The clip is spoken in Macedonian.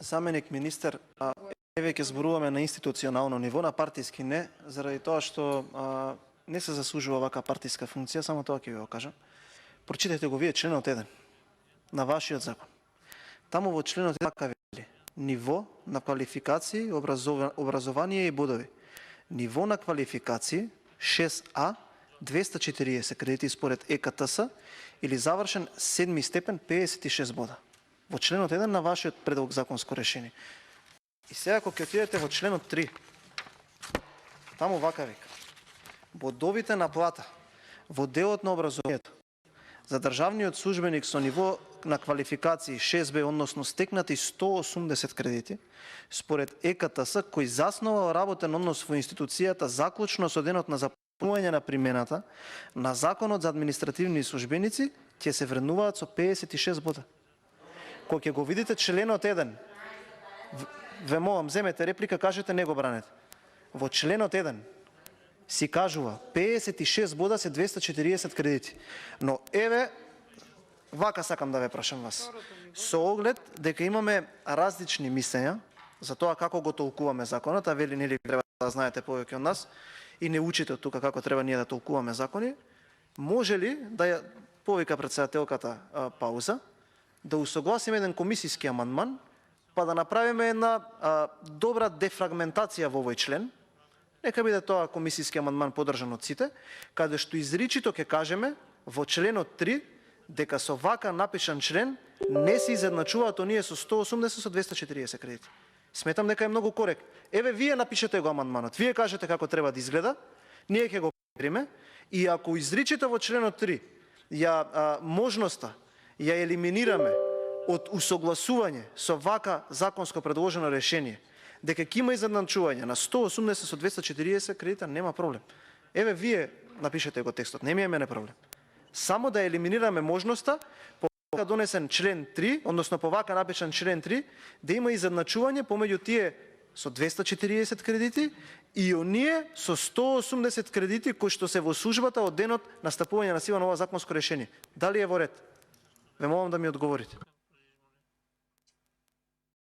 Заменик министер, еве ќе зборуваме на институционално ниво, на партиски не, заради тоа што не се заслужува вака партиска функција, само тоа ќе ви го кажам. Прочитайте го вие членот 1 на вашиот закон. Таму во членот 1 така вели: ниво на квалификации, образование и бодови. Ниво на квалификации 6А 240 кредити според ЕКТС или завршен 7 степен 56 бода. Во членот 1 на вашиот предлог законско решение. И сега ако ќе отидете во членот 3, таму вака вика: бодовите на плата во делот на образованието за државниот службеник со ниво на квалификации 6Б, односно стекнати 180 кредити, според ЕКТС, кој заснова работен однос во институцијата заклучно со денот на започнување на примената на Законот за административни службеници, ќе се вреднуваат со 56 бода. Кога ќе го видите членот 1, ве молам, земете реплика, кажете, не го бранете. Во членот 1 си кажува 56 бода се 240 кредити. Но еве, вака сакам да ве прашам вас. Со оглед дека имаме различни мислења за тоа како го толкуваме законот, а вели нели треба да знаете повеќе од нас и не учите од тука како треба ние да толкуваме закони, може ли да ја повика претседателката пауза, да усогласиме еден комисиски амандман, па да направиме една добра дефрагментација во овој член. Нека биде тоа комисиски амандман подржан од сите, каде што изричито ќе кажеме во членот 3 дека со вака напишан член не се изедначуваат оние со 180 со 240 кредити. Сметам дека е многу коректно. Еве вие напишете го амандманот, вие кажете како треба да изгледа, ние ќе го приме и ако изричите во членот 3 можноста ја елиминираме од усогласување со вака законско предложено решение, дека ќе има изедначување на 180 со 240 кредита, нема проблем. Еве вие напишете го текстот, не ми е мене проблем. Само да елиминираме можноста по вака донесен член 3, односно по вака напишан член 3, да има изедначување помеѓу тие со 240 кредити и оние со 180 кредити кои што се во службата од денот на стапување на сила на ова законско решение. Дали е во ред? Ве молам да ми одговорите.